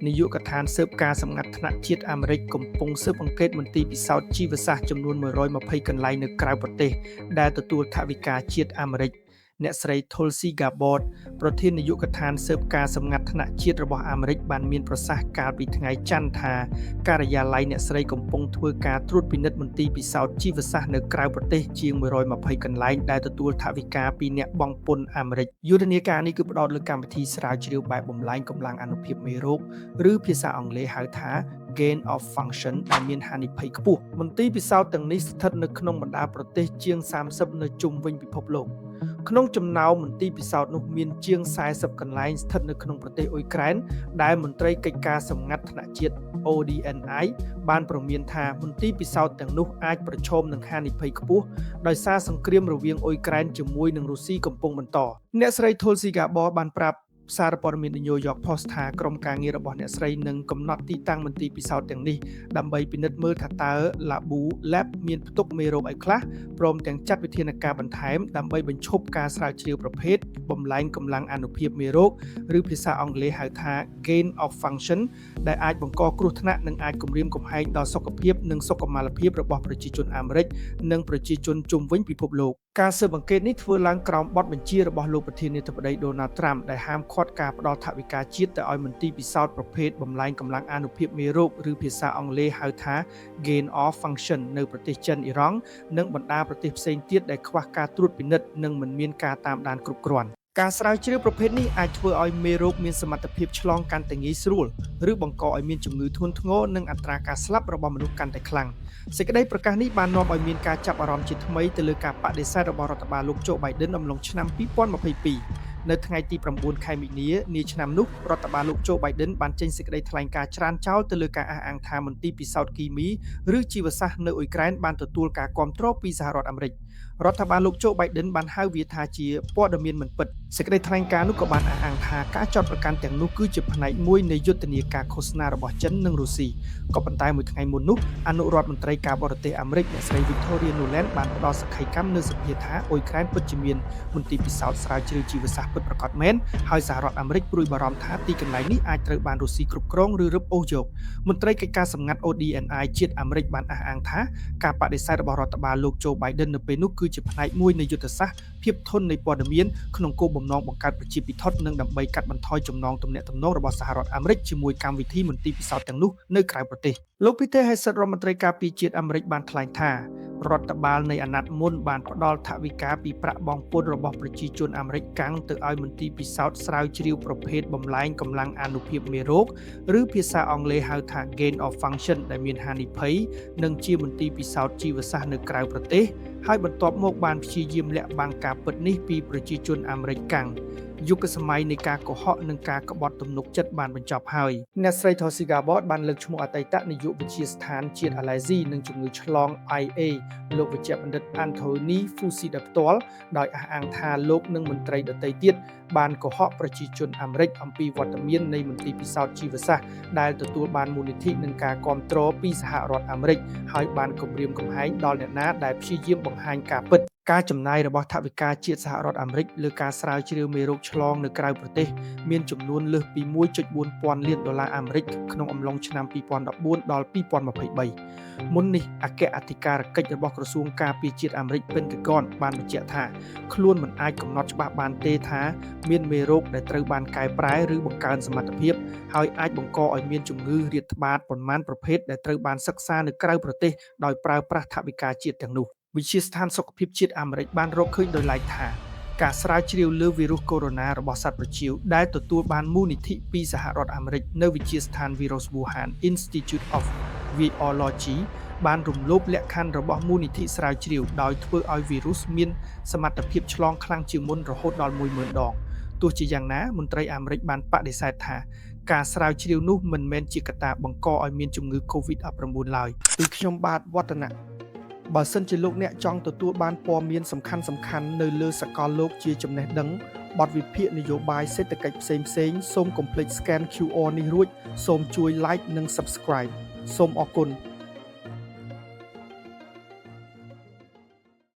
នាយកដ្ឋានស៊ើបការសម្ងាត់ថ្នាក់ជាតិអាមេរិកកំពុងស៊ើបអង្កេតមន្ទីរពិសោធន៍ជីវសាស្ត្រចំនួន120កន្លែងនៅក្រៅប្រទេសដែលទទួលថវិកាជាតិអាមេរិកអ្នកស្រី Tulsi Gabbard ប្រធាននាយកដ្ឋានស៊ើបការសម្ងាត់ថ្នាក់ជាតិរបស់អាមេរិកបានមានប្រសាសន៍កាលពីថ្ងៃច័ន្ទថាការិយាល័យអ្នកស្រីកំពុងធ្វើការត្រួតពិនិត្យមន្ទីរពិសោធន៍ជីវសាស្ត្រនៅក្រៅប្រទេសជាង120កន្លែងដែលទទួលថវិកាពីអ្នកបង់ពន្ធអាមេរិកយុទ្ធនាការនេះគឺផ្ដោតលើកម្មវិធីស្រាវជ្រាវបែបបំលែងកម្លាំងអានុភាពមេរោគឬភាសាអង់គ្លេសហៅថា gain of function ដែលមានហានិភ័យខ្ពស់មន្ទីរពិសោធន៍ទាំងនេះស្ថិតនៅក្នុងបណ្ដាប្រទេសជាង30នៅជុំវិញពិភពលោកក្នុងចំណោមមន្ទីរពិសោធន៍នោះមានជាង40កន្លែងស្ថិតនៅក្នុងប្រទេសអ៊ុយក្រែនដែលមន្ត្រីកិច្ចការសម្ងាត់ថ្នាក់ជាតិ ODNI បានព្រមានថាមន្ទីរពិសោធន៍ទាំងនោះអាចប្រឈមនឹងហានិភ័យខ្ពស់ដោយសារសង្គ្រាមរវាងអ៊ុយក្រែនជាមួយនឹងរុស្ស៊ីកំពុងបន្តអ្នកស្រី Tulsi Gabbard បានប្រាប់សារព័ត៌មាន New York Post ថាក្រុមការងាររបស់អ្នកស្រីនឹងកំណត់ទីតាំងមន្ទីរពិសោធន៍ទាំងនេះដើម្បីពិនិត្យមើលថាតើ Labu Lab មានផ្ទុកមេរោគអីខ្លះព្រមទាំងចាត់វិធានការបន្ថែមដើម្បីបញ្ឈប់ការស្រាវជ្រាវប្រភេទបំលែងកម្លាំងអានុភាពមេរោគឬភាសាអង់គ្លេសហៅថា gain of function ដែលអាចបង្កគ្រោះថ្នាក់និងអាចគំរាមកំហែងដល់សុខភាពនិងសុខុមាលភាពរបស់ប្រជាជនអាមេរិកនិងប្រជាជនជុំវិញពិភពលោកការស៊ើបអង្កេតនេះធ្វើឡើងក្រោមបទបញ្ជារបស់លោកប្រធានាធិបតី Donald Trump ដែលហាមឃាត់ការផ្ដល់ថវិកាជាតិទៅឲ្យមន្ទីរពិសោធន៍ប្រភេទបំលែងកម្លាំងអានុភាពមេរោគឬភាសាអង់គ្លេសហៅថា gain of function នៅប្រទេសចិនអ៊ីរ៉ង់និងបណ្ដាប្រទេសផ្សេងទៀតដែលខ្វះការត្រួតពិនិត្យនិងមិនមានការតាមដានគ្រប់គ្រាន់ការស្រាវជ្រាវប្រភេទនេះអាចធ្វើឲ្យមេរោគមានសមត្ថភាពឆ្លងកាន់តែងាយស្រួលឬបង្កឲ្យមានជំងឺធ្ងន់ធ្ងរនិងអត្រាការស្លាប់របស់មនុស្សកាន់តែខ្លាំងសេចក្តីប្រកាសនេះបាននាំឲ្យមានការចាប់អារម្មណ៍ជាថ្មីទៅលើការបដិសេធរបស់រដ្ឋបាលលោក Joe Biden អំឡុងឆ្នាំ2022នៅថ្ងៃទី9ខែមីនានាឆ្នាំនោះរដ្ឋបាលលោក Joe Biden បានចេញសេចក្តីថ្លែងការណ៍ច្រានចោលទៅលើការអះអាងថាមន្ទីរពិសោធន៍គីមីឬជីវសាស្ត្រនៅអ៊ុយក្រែនបានទទួលការគាំទ្រពីសហរដ្ឋអាមេរិករដ្ឋបាលលោក Joe Biden បានហៅវាថាជាព័ត៌មានមិនពិតសេចក្តីថ្លែងការណ៍នោះក៏បានអះអាងថាការចោទប្រកាន់ទាំងនោះគឺជាផ្នែកមួយនៃយុទ្ធនាការឃោសនារបស់ចិននិងរុស្ស៊ីក៏ប៉ុន្តែមួយថ្ងៃមុននោះអនុរដ្ឋមន្ត្រីការបរទេសអាមេរិកអ្នកស្រី Victoria Nuland បានផ្ដល់សក្ខីកម្មនៅសភាថាអ៊ុយក្រែនពិតជាមានមន្ទីរពិសោធន៍ស្រាវជ្រាវជីវសាស្ត្រពិតប្រាកដមែនហើយសហរដ្ឋអាមេរិកព្រួយបារម្ភថាទីកន្លែងនេះអាចត្រូវបានរុស្ស៊ីគ្រប់គ្រងឬរឹបអូសយកមន្ត្រីកិច្ចការសម្ងាត់ ODNI ជាតិអាមេរិកបានអះអាងថាការបដិសេធរបស់រដ្ឋបាលលោក Joe Biden នៅពេលនោះគឺជាផ្នែកមួយនៃយុទ្ធសាស្ត្រភាពធន់នៃព័ត៌មានក្នុងគោលបំណងបង្កើតប្រជាពិធនិងដើម្បីកាត់បន្ថយចំណងទំនាក់ទំនងរបស់សហរដ្ឋអាមេរិកជាមួយកម្មវិធីមន្ទីរពិសោធន៍ទាំងនោះនៅក្រៅប្រទេសលោក Peter Hegseth រដ្ឋមន្ត្រីការពារជាតិអាមេរិកបានថ្លែងថារដ្ឋបាលនៃអាណត្តិមុនបានផ្ដល់ថវិកាពីប្រាក់បង់ពន្ធរបស់ប្រជាជនអាមេរិកកាំងទៅឲ្យមន្ទីរពិសោធន៍ស្រាវជ្រាវប្រភេទបំលែងកម្លាំងអានុភាពមេរោគឬភាសាអង់គ្លេសហៅថា gain of function ដែលមានហានិភ័យនិងជាមន្ទីរពិសោធន៍ជីវសាស្ត្រនៅក្រៅប្រទេសហើយបន្ទាប់មកបានព្យាយាមលាក់បាំងការពិតនេះពីប្រជាជនអាមេរិកកាំងយុគសម័យនៃការកុហកនិងការក្បត់ទំនុកចិត្តបានបញ្ចប់ហើយអ្នកស្រី Tulsi Gabbard បានលើកឈ្មោះអតីតនាយកវិទ្យាស្ថានជាតិ Allergy និងជំងឺឆ្លង IA លោកវេជ្ជបណ្ឌិត Anthony Fauci ដោយផ្ទាល់ដោយអះអាងថាលោកនិងមន្ត្រីដទៃទៀតបានកុហកប្រជាជនអាមេរិកអំពីវត្តមាននៃមន្ទីរពិសោធន៍ជីវសាស្ត្រដែលទទួលបានមូលនិធិនិងការគាំទ្រពីសហរដ្ឋអាមេរិកហើយបានគំរាមកំហែងដល់អ្នកណាដែលព្យាយាមបង្ហាញការពិតការចំណាយរបស់ថវិកាជាតិសហរដ្ឋអាមេរិកលើការស្រាវជ្រាវមេរោគឆ្លងនៅក្រៅប្រទេសមានចំនួនលើសពី 1.4 ពាន់លានដុល្លារអាមេរិកក្នុងអំឡុងឆ្នាំ2014ដល់2023មុននេះអគ្គអធិការកិច្ចរបស់ក្រសួងការពារជាតិអាមេរិក Pentagon បានបញ្ជាក់ថាខ្លួនមិនអាចកំណត់ច្បាស់បានទេថាមានមេរោគដែលត្រូវបានកែប្រែឬបង្កើនសមត្ថភាពហើយអាចបង្កឲ្យមានជំងឺរាតត្បាតប៉ុន្មានប្រភេទដែលត្រូវបានសិក្សានៅក្រៅប្រទេសដោយប្រើប្រាស់ថវិកាជាតិទាំងនោះវិទ្យាស្ថានសុខភាពជាតិអាមេរិកបានរកឃើញដោយឡែកថាការស្រាវជ្រាវលើវីរុសកូវីដ -19 របស់សត្វប្រចៀវដែលទទួលបានមូលនិធិពីសហរដ្ឋអាមេរិកនៅវិទ្យាស្ថាន Virus Wuhan Institute of Virology បានរំលោភលក្ខខណ្ឌរបស់មូលនិធិស្រាវជ្រាវដោយធ្វើឲ្យវីរុសមានសមត្ថភាពឆ្លងខ្លាំងជាងមុនរហូតដល់ 10000 ដងទោះជាយ៉ាងណាមន្ត្រីអាមេរិកបានបដិសេធថាការស្រាវជ្រាវនោះមិនមែនជាកត្តាបង្កឲ្យមានជំងឺ COVID-19 ឡើយពីខ្ញុំបាទវឌ្ឍនៈបើសិនជាលោកអ្នកចង់ទទួលបានព័ត៌មានសំខាន់នៅលើសកលលោកជាចំណេះដឹងបទវិភាគនយោបាយសេដ្ឋកិច្ចផ្សេងសូមកុំភ្លេច scan QR នេះរួចសូមជួយ like និង subscribe សូមអរគុណ